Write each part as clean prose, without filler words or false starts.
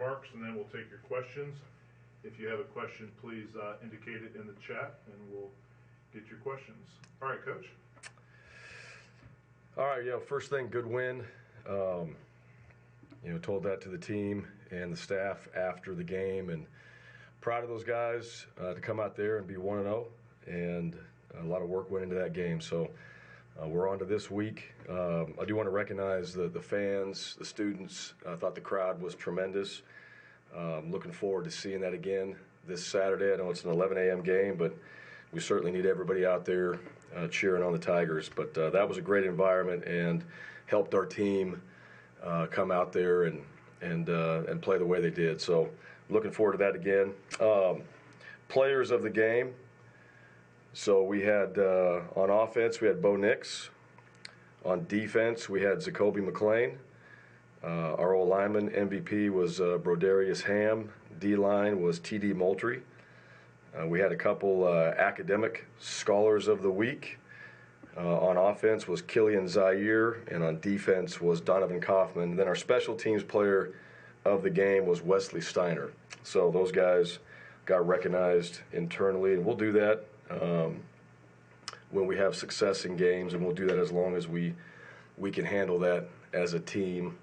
remarks, and then we'll take your questions. If you have a question, please indicate it in the chat, and we'll get your questions. All right, Coach. All right, first thing, good win. Told that to the team and the staff after the game, and proud of those guys to come out there and be 1-0, and a lot of work went into that game. So we're on to this week. I do want to recognize the fans, the students. I thought the crowd was tremendous. Looking forward to seeing that again this Saturday. I know it's an 11 a.m. game, but we certainly need everybody out there cheering on the Tigers. But that was a great environment and helped our team come out there and play the way they did. So looking forward to that again. Players of the game. So we had on offense, we had Bo Nix. On defense, we had Zacoby McClain. Our old lineman MVP was Brodarius Ham. D-line was T.D. Moultrie. We had a couple academic scholars of the week. On offense was Killian Zaire, and on defense was Donovan Kaufman. And then our special teams player of the game was Wesley Steiner. So those guys got recognized internally, and we'll do that when we have success in games, and we'll do that as long as we can handle that as a team.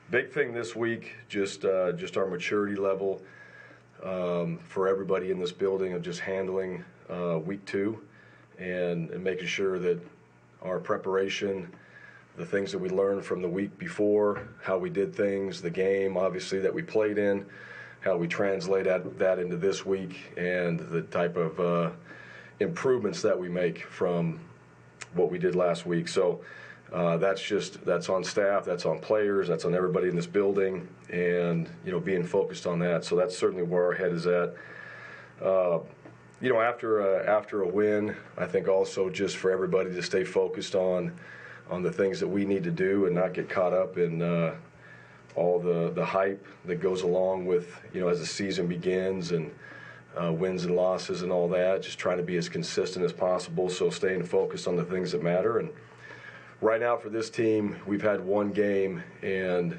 Big thing this week, just our maturity level for everybody in this building of just handling week 2 and making sure that our preparation, the things that we learned from the week before, how we did things, the game obviously that we played in, how we translate that into this week, and the type of improvements that we make from what we did last week. So that's on staff, that's on players, that's on everybody in this building, and being focused on that. So that's certainly where our head is at. After a win, I think also just for everybody to stay focused on the things that we need to do and not get caught up in all the hype that goes along with as the season begins and wins and losses and all that. Just trying to be as consistent as possible. So staying focused on the things that matter. And right now for this team, we've had one game, and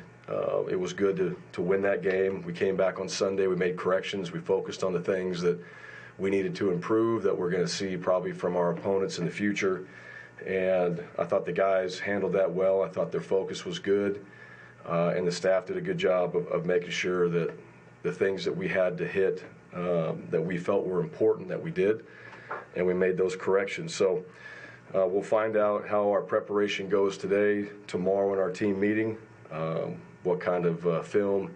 it was good to win that game. We came back on Sunday. We made corrections. We focused on the things that we needed to improve that we're going to see probably from our opponents in the future. And I thought the guys handled that well. I thought their focus was good. And the staff did a good job of making sure that the things that we had to hit, that we felt were important, that we did. And we made those corrections. So we'll find out how our preparation goes today, tomorrow in our team meeting, what kind of film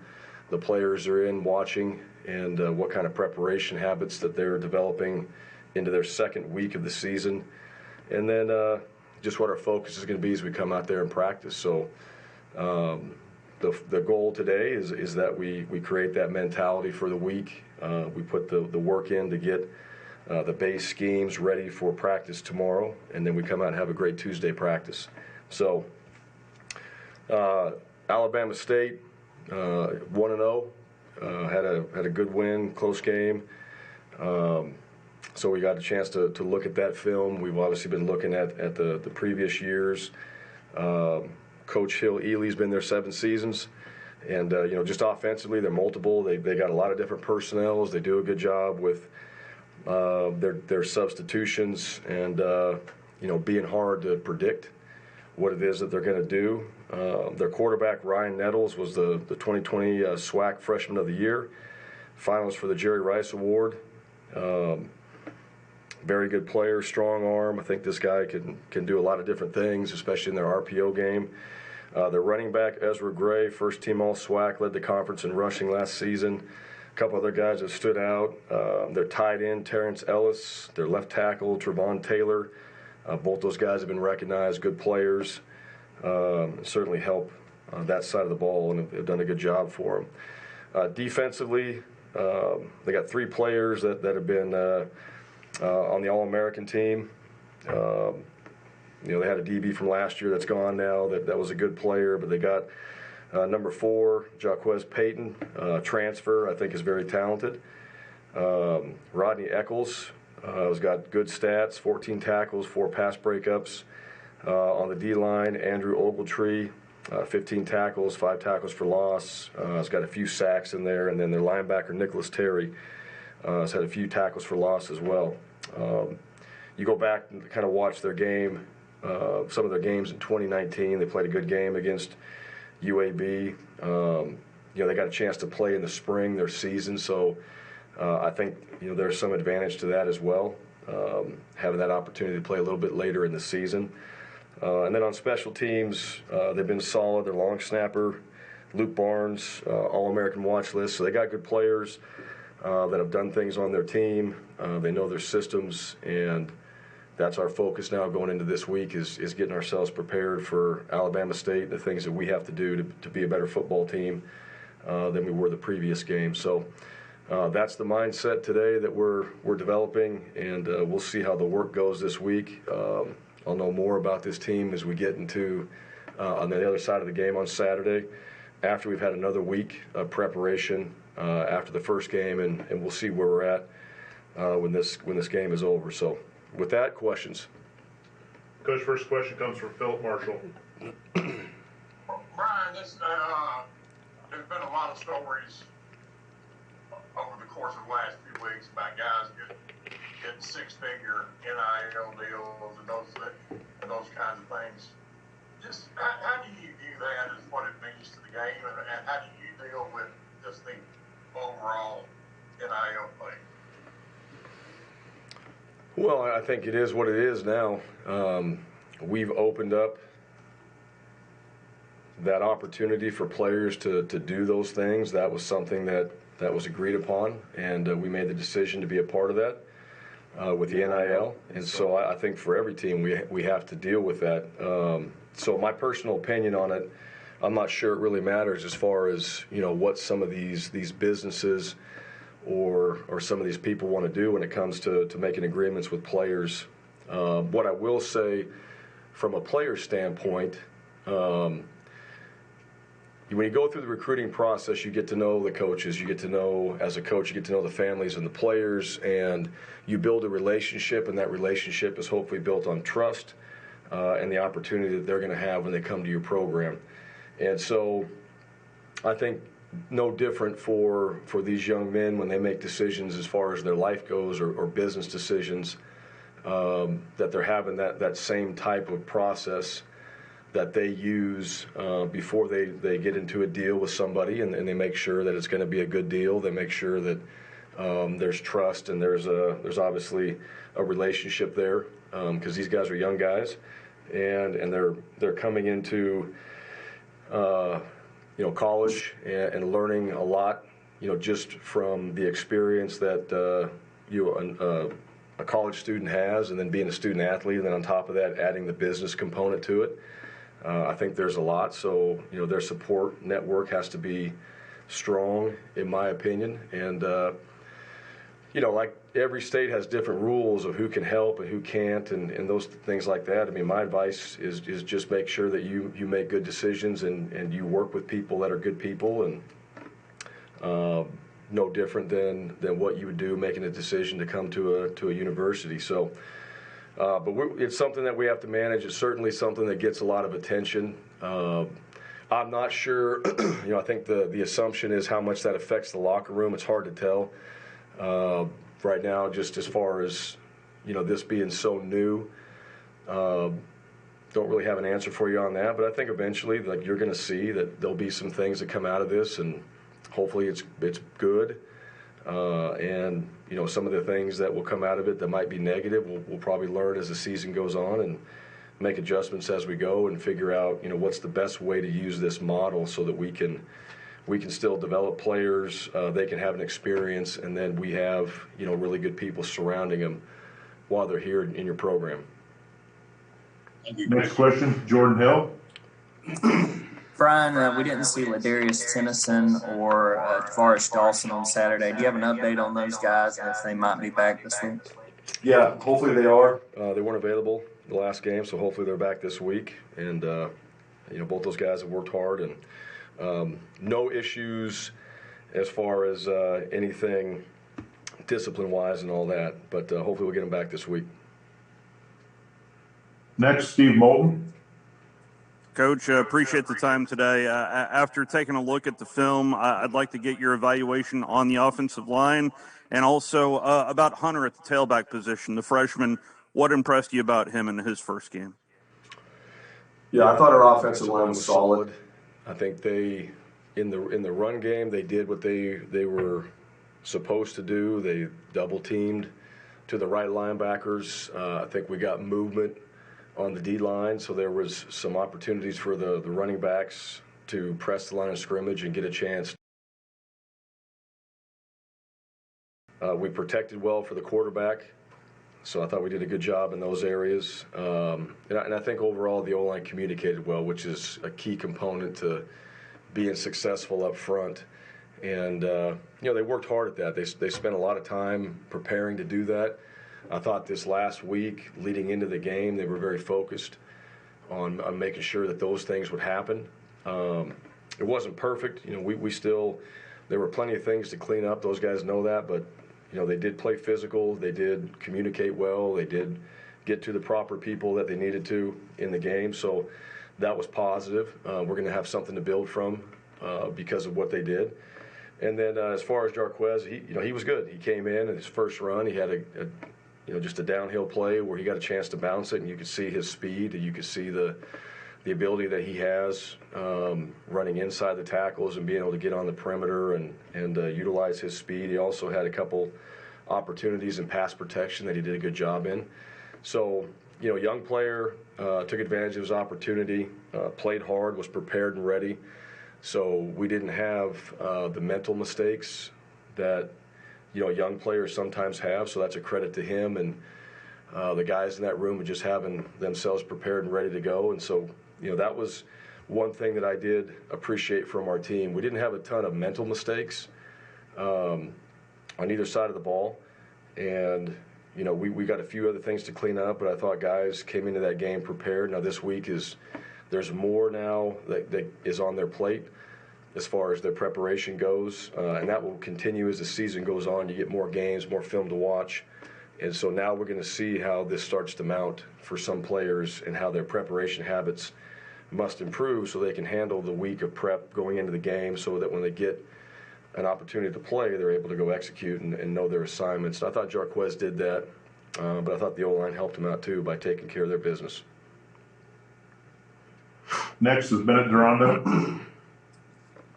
the players are in watching, and what kind of preparation habits that they're developing into their second week of the season. And then just what our focus is going to be as we come out there and practice. So the goal today is that we create that mentality for the week. We put the work in to get the base schemes ready for practice tomorrow, and then we come out and have a great Tuesday practice. So Alabama State 1-0, had a good win, close game. So we got a chance to look at that film. We've obviously been looking at the previous years. Coach Hill Ely's been there 7 seasons. And, just offensively, they're multiple. They got a lot of different personnels. They do a good job with their substitutions and, being hard to predict what it is that they're going to do. Their quarterback, Ryan Nettles, was the 2020 SWAC Freshman of the Year. Finals for the Jerry Rice Award. Very good player, strong arm. I think this guy can do a lot of different things, especially in their RPO game. Their running back, Ezra Gray, first team All-SWAC, led the conference in rushing last season. A couple other guys that stood out. Their tight end, Terrence Ellis. Their left tackle, Trevon Taylor. Both those guys have been recognized, good players. Certainly help that side of the ball, and have done a good job for them. Defensively, they got 3 players that have been on the All-American team. They had a DB from last year that's gone now. That was a good player, but they got number 4, Jaquez Payton, transfer, I think is very talented. Rodney Eccles has got good stats, 14 tackles, 4 pass breakups. On the D-line, Andrew Ogletree, 15 tackles, 5 tackles for loss. He's got a few sacks in there, and then their linebacker, Nicholas Terry, has had a few tackles for loss as well. You go back and kind of watch their game, some of their games in 2019. They played a good game against UAB. They got a chance to play in the spring, their season, so I think there's some advantage to that as well, having that opportunity to play a little bit later in the season. And then on special teams, they've been solid. Their long snapper, Luke Barnes, All-American watch list, so they got good players that have done things on their team. They know their systems, and that's our focus now going into this week is getting ourselves prepared for Alabama State, the things that we have to do to be a better football team than we were the previous game. So that's the mindset today that we're developing, and we'll see how the work goes this week. I'll know more about this team as we get into on the other side of the game on Saturday, after we've had another week of preparation after the first game, and we'll see where we're at when this game is over. So with that, questions? Coach, first question comes from Philip Marshall. Bryan, there's been a lot of stories over the course of the last few weeks about guys getting six-figure NIL deals and those kinds of things. Just how do you view that as what it means to the game, and how do you deal with just the overall NIL thing? Well, I think it is what it is now. We've opened up that opportunity for players to do those things. That was something that was agreed upon, and we made the decision to be a part of that with the NIL. And so I think for every team we have to deal with that. So my personal opinion on it, I'm not sure it really matters as far as what some of these businesses or some of these people want to do when it comes to making agreements with players. What I will say from a player standpoint, when you go through the recruiting process, you get to know the coaches. You get to know, as a coach, you get to know the families and the players, and you build a relationship, and that relationship is hopefully built on trust and the opportunity that they're going to have when they come to your program. And so I think no different for these young men when they make decisions as far as their life goes or business decisions, that they're having that same type of process that they use before they get into a deal with somebody, and they make sure that it's going to be a good deal. They make sure that there's trust, and there's obviously a relationship there, because these guys are young guys, and they're coming into college and learning a lot, just from the experience that a college student has, and then being a student athlete, and then on top of that adding the business component to it. I think there's a lot, so their support network has to be strong, in my opinion. And like every state has different rules of who can help and who can't, and those things like that. I mean, my advice is just make sure that you make good decisions and you work with people that are good people, and no different than what you would do making a decision to come to a university. So. But it's something that we have to manage. It's certainly something that gets a lot of attention. I'm not sure, I think the assumption is how much that affects the locker room. It's hard to tell right now, just as far as, this being so new. Don't really have an answer for you on that, but I think eventually, you're going to see that there'll be some things that come out of this, and hopefully it's good. And some of the things that will come out of it that might be negative, we'll probably learn as the season goes on and make adjustments as we go and figure out what's the best way to use this model so that we can still develop players, they can have an experience, and then we have really good people surrounding them while they're here in your program. Next question, Jordan Hill. Bryan, we didn't see Ladarius, Tenneyson, or DeForest Dawson on Saturday. Do you have an update on those guys and if they might be back this week? Yeah, hopefully they are. They weren't available the last game, so hopefully they're back this week. And both those guys have worked hard, and no issues as far as anything discipline-wise and all that. But hopefully we'll get them back this week. Next, Steve Moulton. Coach, appreciate the time today. After taking a look at the film, I'd like to get your evaluation on the offensive line and also about Hunter at the tailback position, the freshman. What impressed you about him in his first game? Yeah, I thought our offensive line was solid. I think they, in the run game, they did what they were supposed to do. They double teamed to the right linebackers. I think we got movement on the D line, so there was some opportunities for the running backs to press the line of scrimmage and get a chance. We protected well for the quarterback, so I thought we did a good job in those areas. And I think overall the O-line communicated well, which is a key component to being successful up front. And they worked hard at that. They spent a lot of time preparing to do that. I thought this last week, leading into the game, they were very focused on making sure that those things would happen. It wasn't perfect. We still, there were plenty of things to clean up. Those guys know that, but they did play physical. They did communicate well. They did get to the proper people that they needed to in the game. So that was positive. We're going to have something to build from because of what they did. And then as far as Jarquez, he was good. He came in his first run. He had just a downhill play where he got a chance to bounce it, and you could see his speed, and you could see the ability that he has running inside the tackles and being able to get on the perimeter and utilize his speed. He also had a couple opportunities in pass protection that he did a good job in. So, young player, took advantage of his opportunity, played hard, was prepared and ready. So we didn't have the mental mistakes that young players sometimes have, so that's a credit to him and the guys in that room just having themselves prepared and ready to go. And so, that was one thing that I did appreciate from our team. We didn't have a ton of mental mistakes on either side of the ball, and we got a few other things to clean up, but I thought guys came into that game prepared. Now this week there's more now that is on their plate as far as their preparation goes, and that will continue as the season goes on. You get more games, more film to watch, and so now we're going to see how this starts to mount for some players and how their preparation habits must improve so they can handle the week of prep going into the game, so that when they get an opportunity to play, they're able to go execute and know their assignments. And I thought Jarquez did that, but I thought the O-line helped him out too by taking care of their business. Next is Bennett Durando.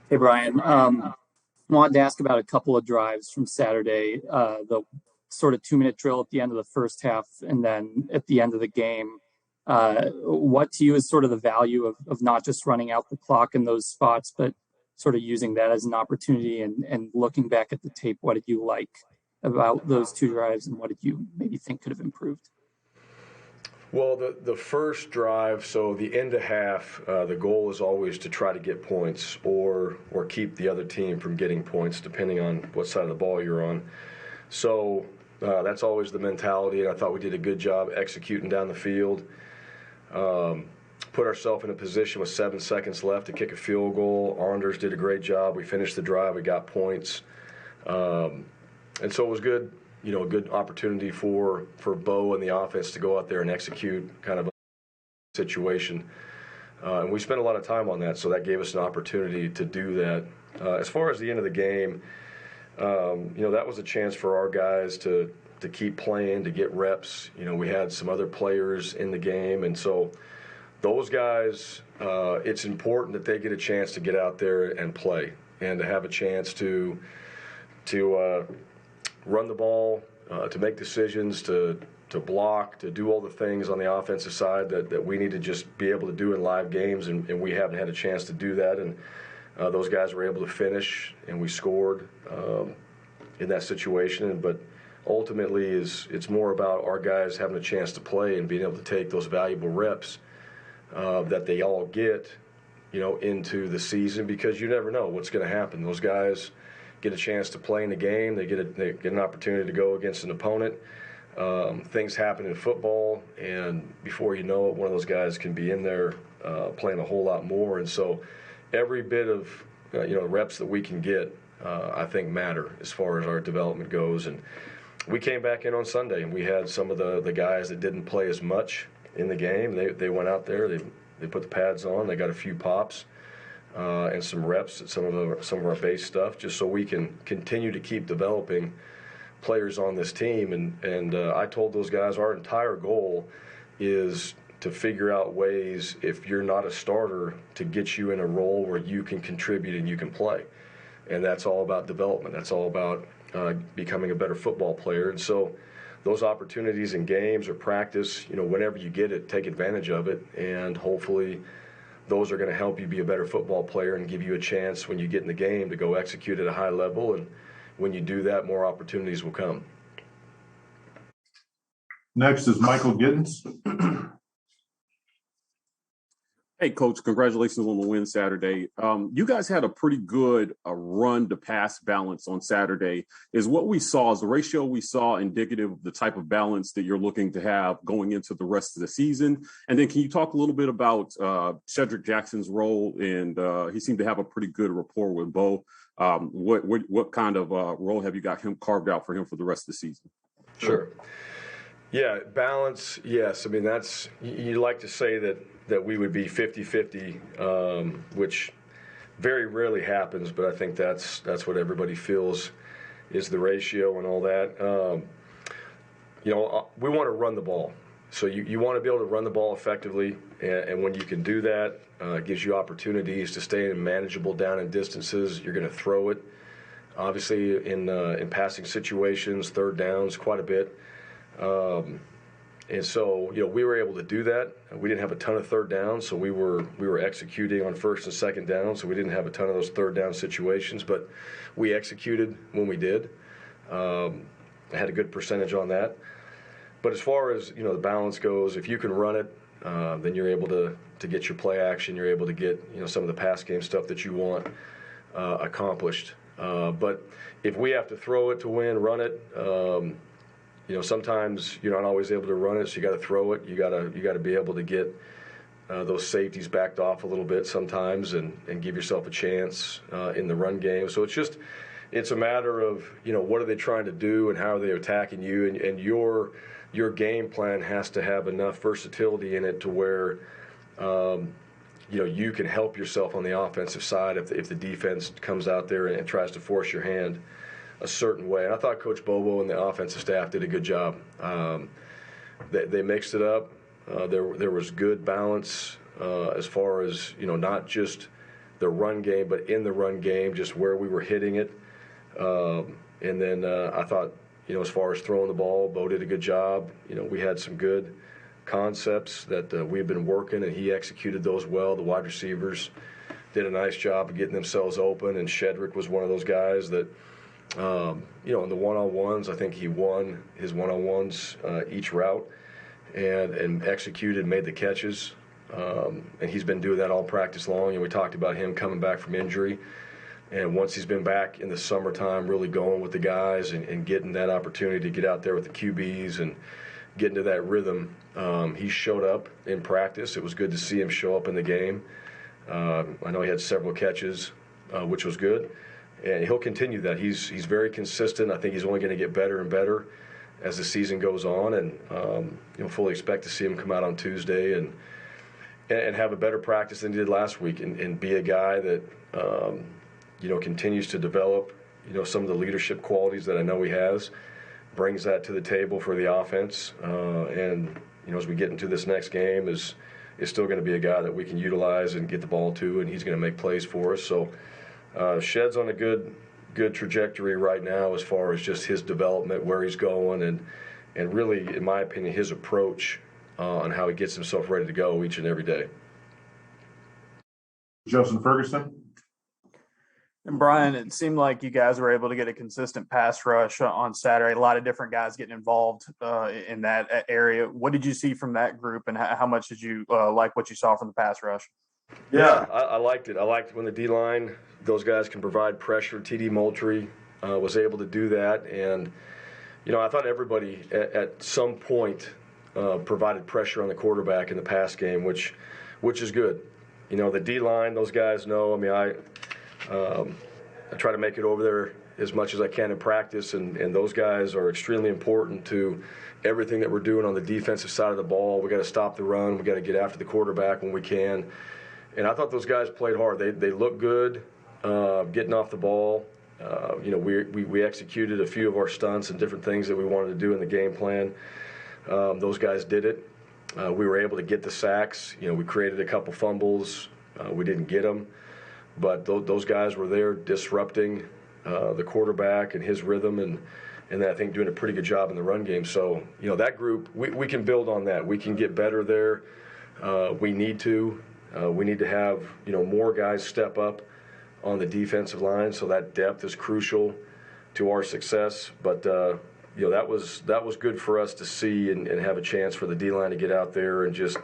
Hey, Bryan. Wanted to ask about a couple of drives from Saturday, the sort of 2-minute drill at the end of the first half and then at the end of the game. What to you is sort of the value of not just running out the clock in those spots, but sort of using that as an opportunity and looking back at the tape, what did you like about those two drives and what did you maybe think could have improved? Well, the first drive, so the end of half, the goal is always to try to get points or keep the other team from getting points, depending on what side of the ball you're on. So that's always the mentality, and I thought we did a good job executing down the field. Put ourselves in a position with 7 seconds left to kick a field goal. Anders did a great job. We finished the drive. We got points. And so it was good. A good opportunity for Bo and the offense to go out there and execute kind of a situation. And we spent a lot of time on that, so that gave us an opportunity to do that. As far as the end of the game, that was a chance for our guys to keep playing, to get reps. We had some other players in the game, and so those guys, it's important that they get a chance to get out there and play and to have a chance to run the ball, to make decisions, to block, to do all the things on the offensive side that we need to just be able to do in live games, and we haven't had a chance to do that. And those guys were able to finish, and we scored in that situation. But ultimately, it's more about our guys having a chance to play and being able to take those valuable reps that they all get, into the season, because you never know what's going to happen. Those guys get a chance to play in the game. They get an opportunity to go against an opponent. Things happen in football, and before you know it, one of those guys can be in there playing a whole lot more. And so every bit of reps that we can get, I think, matter as far as our development goes. And we came back in on Sunday, and we had some of the guys that didn't play as much in the game. They went out there. They They put the pads on. They got a few pops and some reps at some of our base stuff, just so we can continue to keep developing players on this team. And I told those guys our entire goal is to figure out ways, if you're not a starter, to get you in a role where you can contribute and you can play. And that's all about development. That's all about becoming a better football player. And so those opportunities in games or practice, whenever you get it, take advantage of it. And hopefully those are going to help you be a better football player and give you a chance when you get in the game to go execute at a high level. And when you do that, more opportunities will come. Next is Michael Giddens. Hey, Coach, congratulations on the win Saturday. You guys had a pretty good run-to-pass balance on Saturday. Is the ratio we saw indicative of the type of balance that you're looking to have going into the rest of the season? And then can you talk a little bit about Cedric Jackson's role? And he seemed to have a pretty good rapport with Bo. What kind of role have you got him carved out for him for the rest of the season? Sure. Yeah, balance, yes. I mean, you like to say that we would be 50-50, which very rarely happens, but I think that's what everybody feels is the ratio and all that. We want to run the ball. So you want to be able to run the ball effectively, and when you can do that, it gives you opportunities to stay in manageable down and distances. You're going to throw it, obviously, in passing situations, third downs, quite a bit. And so, we were able to do that. We didn't have a ton of third downs, so we were executing on first and second down, so we didn't have a ton of those third down situations, but we executed when we did. I had a good percentage on that. But as far as, the balance goes, if you can run it, then you're able to get your play action. You're able to get, some of the pass game stuff that you want accomplished. But if we have to throw it to win, run it, sometimes you're not always able to run it, so you got to throw it. You got to be able to get those safeties backed off a little bit sometimes, and give yourself a chance in the run game. So it's a matter of what are they trying to do and how are they attacking you, and your game plan has to have enough versatility in it to where you can help yourself on the offensive side if the defense comes out there and tries to force your hand a certain way. And I thought Coach Bobo and the offensive staff did a good job. They mixed it up. There was good balance as far as, not just the run game, but in the run game, just where we were hitting it. And then I thought, as far as throwing the ball, Bo did a good job. We had some good concepts that we've been working, and he executed those well. The wide receivers did a nice job of getting themselves open, and Shedrick was one of those guys that, in the one-on-ones, I think he won his one-on-ones each route and executed, made the catches. And he's been doing that all practice long. And we talked about him coming back from injury. And once he's been back in the summertime, really going with the guys and getting that opportunity to get out there with the QBs and get into that rhythm, he showed up in practice. It was good to see him show up in the game. I know he had several catches, which was good. And he'll continue that. He's very consistent. I think he's only going to get better and better as the season goes on, and fully expect to see him come out on Tuesday and have a better practice than he did last week, and be a guy that continues to develop some of the leadership qualities that I know he has, brings that to the table for the offense, and as we get into this next game is still going to be a guy that we can utilize and get the ball to, and he's going to make plays for us. So. Shed's on a good trajectory right now as far as just his development, where he's going, and really, in my opinion, his approach on how he gets himself ready to go each and every day. Justin Ferguson. And Bryan, it seemed like you guys were able to get a consistent pass rush on Saturday. A lot of different guys getting involved in that area. What did you see from that group, and how much did you like what you saw from the pass rush? Yeah, I liked it. I liked when the D-line, those guys can provide pressure. T.D. Moultrie was able to do that. And, I thought everybody at some point provided pressure on the quarterback in the pass game, which is good. The D-line, those guys know. I mean, I try to make it over there as much as I can in practice, and those guys are extremely important to everything that we're doing on the defensive side of the ball. We got to stop the run. We got to get after the quarterback when we can. And I thought those guys played hard. They look good getting off the ball. We executed a few of our stunts and different things that we wanted to do in the game plan. Those guys did it. We were able to get the sacks. We created a couple fumbles. We didn't get them. But those guys were there disrupting the quarterback and his rhythm, and I think doing a pretty good job in the run game. So, that group, we can build on that. We can get better there. We need to. We need to have, more guys step up on the defensive line, so that depth is crucial to our success. But, that was good for us to see and have a chance for the D-line to get out there and just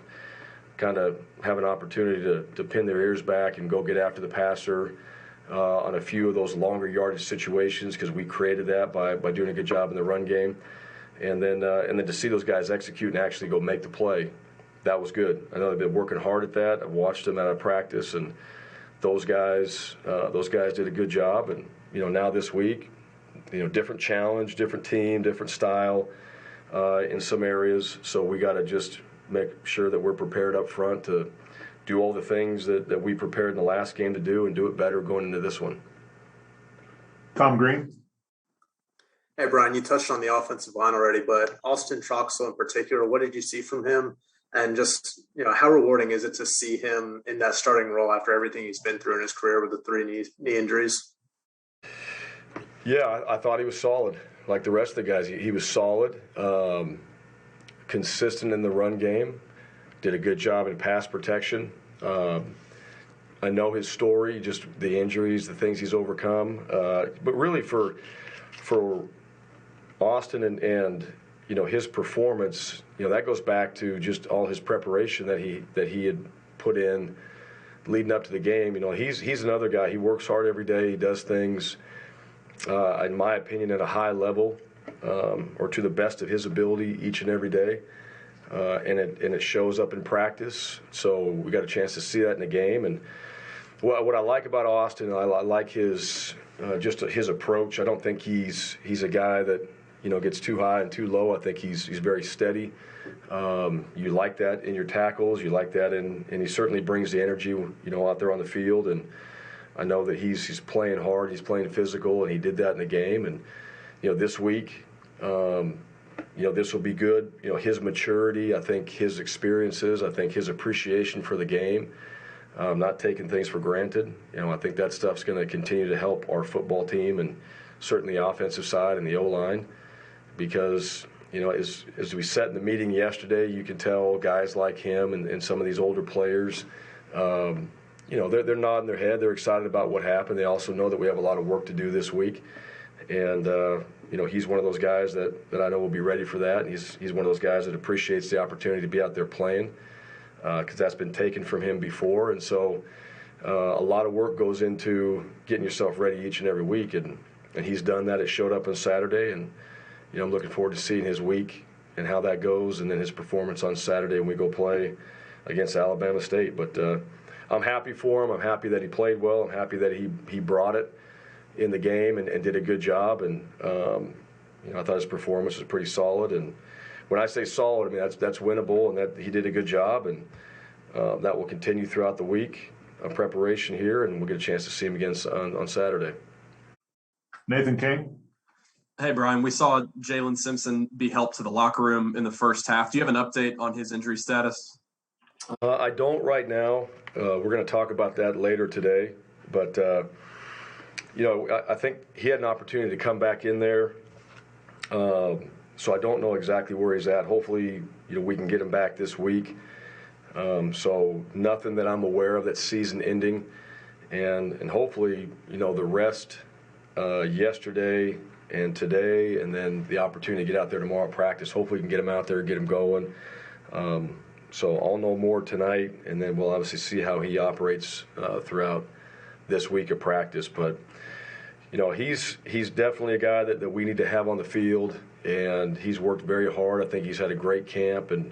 kind of have an opportunity to pin their ears back and go get after the passer on a few of those longer yardage situations, because we created that by doing a good job in the run game. And then to see those guys execute and actually go make the play, that was good. I know they've been working hard at that. I've watched them out of practice, and those guys did a good job. And now this week, different challenge, different team, different style in some areas. So we got to just make sure that we're prepared up front to do all the things that we prepared in the last game to do, and do it better going into this one. Tom Green. Hey, Bryan, you touched on the offensive line already, but Austin Troxell in particular, what did you see from him? And just, how rewarding is it to see him in that starting role after everything he's been through in his career with the 3 knee injuries? Yeah, I thought he was solid. Like the rest of the guys, he was solid, consistent in the run game, did a good job in pass protection. I know his story, just the injuries, the things he's overcome. But really for Austin and his performance, that goes back to just all his preparation that he had put in leading up to the game. He's another guy. He works hard every day. He does things, in my opinion, at a high level, or to the best of his ability each and every day. And it shows up in practice. So we got a chance to see that in the game. And what I like about Austin, I like his approach. I don't think he's a guy that gets too high and too low. I think he's very steady. You like that in your tackles. You like that, and he certainly brings the energy out there on the field. And I know that he's playing hard. He's playing physical, and he did that in the game. And this week, this will be good. His maturity, I think his experiences, I think his appreciation for the game, not taking things for granted. I think that stuff's going to continue to help our football team, and certainly the offensive side and the O-line, because as we sat in the meeting yesterday, you can tell guys like him and some of these older players, they're nodding their head. They're excited about what happened. They also know that we have a lot of work to do this week, and he's one of those guys that I know will be ready for that. And he's one of those guys that appreciates the opportunity to be out there playing, because that's been taken from him before. And so a lot of work goes into getting yourself ready each and every week, and he's done that. It showed up on Saturday, and I'm looking forward to seeing his week and how that goes, and then his performance on Saturday when we go play against Alabama State. But I'm happy for him. I'm happy that he played well. I'm happy that he brought it in the game and did a good job. And I thought his performance was pretty solid. And when I say solid, I mean that's winnable, and that he did a good job. And that will continue throughout the week of preparation here, and we'll get a chance to see him again on Saturday. Nathan King. Hey, Bryan, we saw Jalen Simpson be helped to the locker room in the first half. Do you have an update on his injury status? I don't right now. We're going to talk about that later today. But, I think he had an opportunity to come back in there. So I don't know exactly where he's at. Hopefully, we can get him back this week. So nothing that I'm aware of that's season ending. And hopefully, the rest yesterday and today, and then the opportunity to get out there tomorrow practice. Hopefully we can get him out there, get him going. So I'll know more tonight, and then we'll obviously see how he operates throughout this week of practice. But, he's definitely a guy that we need to have on the field, and he's worked very hard. I think he's had a great camp, and,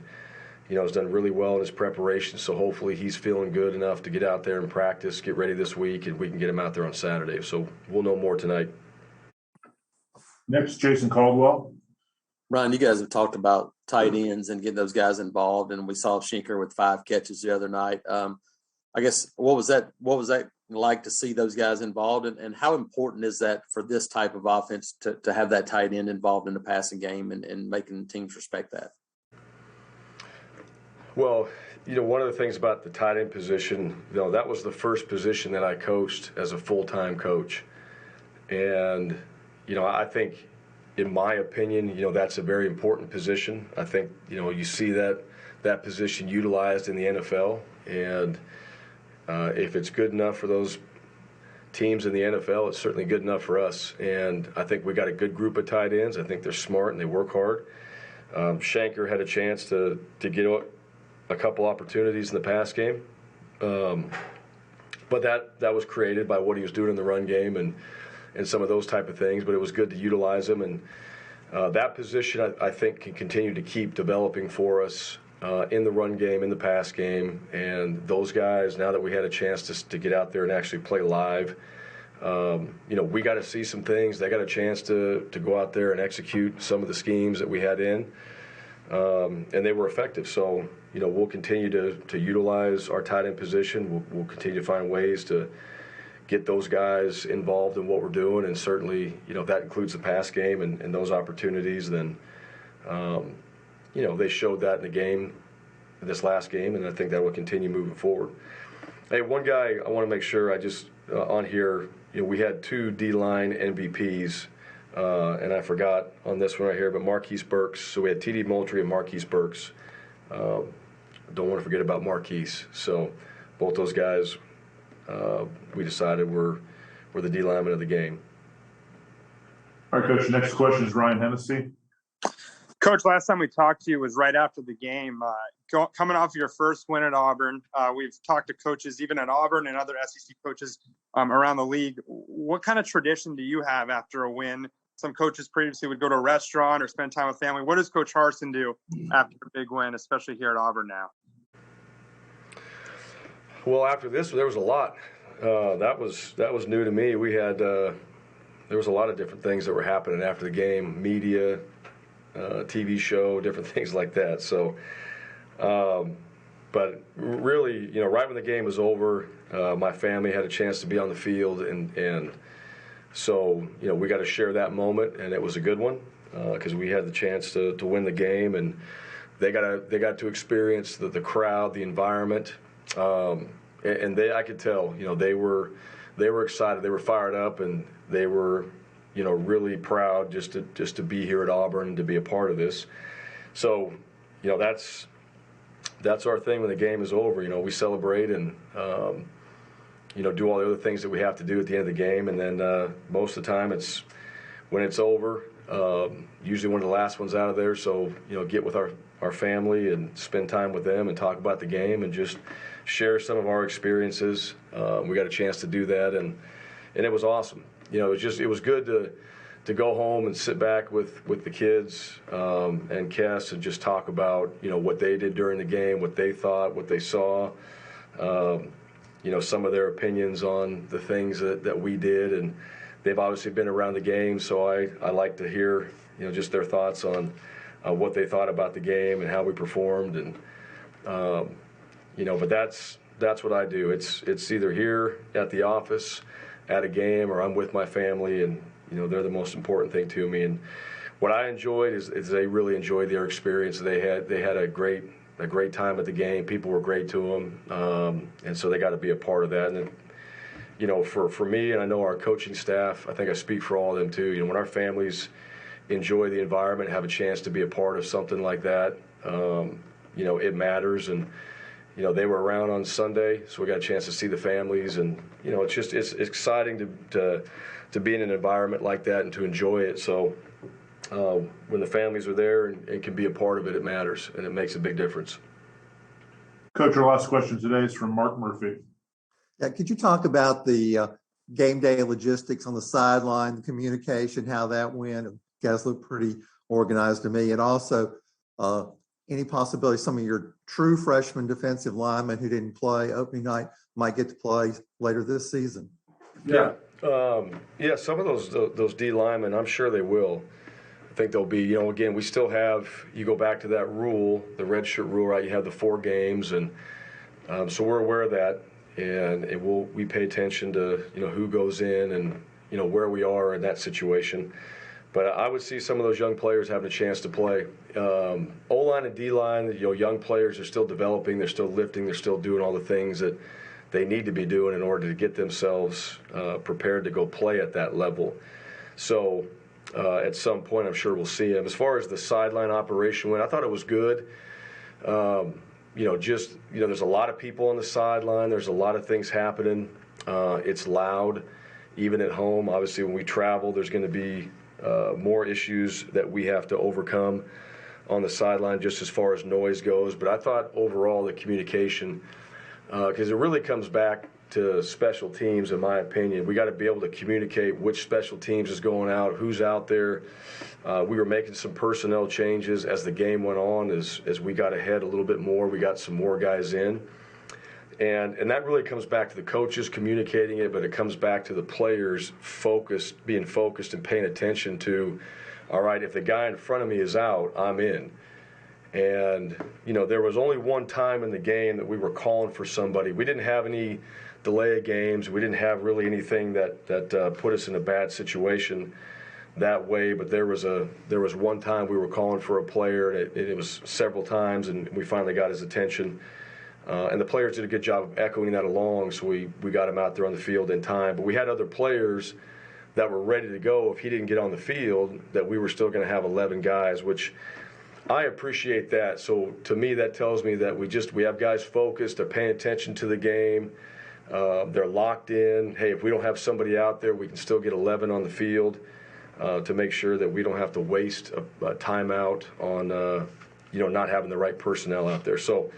has done really well in his preparation. So hopefully he's feeling good enough to get out there and practice, get ready this week, and we can get him out there on Saturday. So we'll know more tonight. Next, Jason Caldwell. Ryan, you guys have talked about tight ends and getting those guys involved, and we saw Schenker with 5 catches the other night. I guess what was that like to see those guys involved, and how important is that for this type of offense to have that tight end involved in the passing game and making teams respect that? Well, one of the things about the tight end position, that was the first position that I coached as a full-time coach. And, I think, in my opinion, that's a very important position. I think, you see that position utilized in the NFL. And if it's good enough for those teams in the NFL, it's certainly good enough for us. And I think we got a good group of tight ends. I think they're smart and they work hard. Schenker had a chance to get a couple opportunities in the pass game. But that was created by what he was doing in the run game and some of those type of things. But it was good to utilize him. And that position, I think, can continue to keep developing for us in the run game, in the pass game. And those guys, now that we had a chance to get out there and actually play live, we got to see some things. They got a chance to go out there and execute some of the schemes that we had in. And they were effective. So, we'll continue to utilize our tight end position. We'll continue to find ways to get those guys involved in what we're doing. And certainly, if that includes the pass game and those opportunities, then, they showed that in the game, this last game, and I think that will continue moving forward. Hey, one guy I want to make sure on here, we had 2 D-line MVPs. And I forgot on this one right here, but Marquise Burks. So we had T.D. Moultrie and Marquise Burks. Don't want to forget about Marquise. So both those guys, we decided were the D linemen of the game. All right, Coach. Next question is Ryan Hennessy. Coach, last time we talked to you was right after the game. Coming off your first win at Auburn, we've talked to coaches even at Auburn and other SEC coaches around the league. What kind of tradition do you have after a win? Some coaches previously would go to a restaurant or spend time with family. What does Coach Harsin do after a big win, especially here at Auburn now? Well, after this, there was a lot. That was new to me. We had there was a lot of different things that were happening after the game, media, TV show, different things like that. So, but really, right when the game was over, my family had a chance to be on the field, and so, we got to share that moment, and it was a good one because we had the chance to win the game, and they got to experience the crowd, the environment, and I could tell, they were excited, they were fired up, and they were, really proud just to be here at Auburn and to be a part of this. So, that's our thing when the game is over. We celebrate and. Do all the other things that we have to do at the end of the game. And then most of the time when it's over, usually one of the last ones out of there. So, get with our family and spend time with them and talk about the game and just share some of our experiences. We got a chance to do that, and it was awesome. It was good to go home and sit back with the kids and Kess and just talk about, what they did during the game, what they thought, what they saw. Some of their opinions on the things that we did, and they've obviously been around the game, so I like to hear, just their thoughts on what they thought about the game and how we performed, and but that's what I do. It's either here at the office, at a game, or I'm with my family, and they're the most important thing to me. And what I enjoyed is they really enjoyed their experience. They had a great time at the game. People were great to them, and so they got to be a part of that. And then, for me, and I know our coaching staff, I think I speak for all of them too. When our families enjoy the environment, have a chance to be a part of something like that, it matters. And they were around on Sunday, so we got a chance to see the families, and it's exciting to be in an environment like that and to enjoy it. So. When the families are there and can be a part of it, it matters, and it makes a big difference. Coach, our last question today is from Mark Murphy. Yeah, could you talk about the game day logistics on the sideline, the communication, how that went? You guys look pretty organized to me. And also, any possibility some of your true freshman defensive linemen who didn't play opening night might get to play later this season? Yeah. Some of those D linemen, I'm sure they will. I think they'll be, again, we still have, you go back to that rule, the redshirt rule, right? You have the 4 games, and so we're aware of that, and we pay attention to, who goes in and, where we are in that situation. But I would see some of those young players having a chance to play. O-line and D-line, young players are still developing, they're still lifting, they're still doing all the things that they need to be doing in order to get themselves prepared to go play at that level. So at some point, I'm sure we'll see them. As far as the sideline operation went, I thought it was good. There's a lot of people on the sideline. There's a lot of things happening. It's loud, even at home. Obviously, when we travel, there's going to be more issues that we have to overcome on the sideline just as far as noise goes. But I thought overall the communication, because it really comes back to special teams, in my opinion. We got to be able to communicate which special teams is going out, who's out there. We were making some personnel changes as the game went on, as we got ahead a little bit more. We got some more guys in. And that really comes back to the coaches communicating it, but it comes back to the players being focused and paying attention to, all right, if the guy in front of me is out, I'm in. And, there was only one time in the game that we were calling for somebody. We didn't have any delay of games. We didn't have really anything that put us in a bad situation that way. But there was one time we were calling for a player, and it was several times, and we finally got his attention. And the players did a good job of echoing that along, so we got him out there on the field in time. But we had other players that were ready to go if he didn't get on the field, that we were still going to have 11 guys, which I appreciate that. So to me, that tells me that we have guys focused, they're paying attention to the game, they're locked in. Hey, if we don't have somebody out there, we can still get 11 on the field to make sure that we don't have to waste a timeout on not having the right personnel out there. So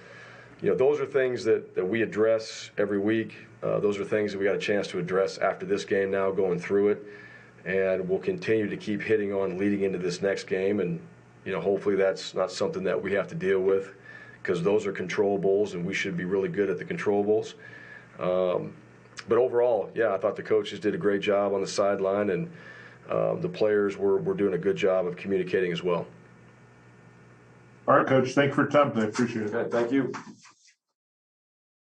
those are things that we address every week. Those are things that we got a chance to address after this game now, going through it. And we'll continue to keep hitting on leading into this next game. And, hopefully that's not something that we have to deal with, because those are controllables, and we should be really good at the controllables. But overall, I thought the coaches did a great job on the sideline, and the players were doing a good job of communicating as well. All right, Coach. Thank you for your time today. Appreciate it. Okay, thank you.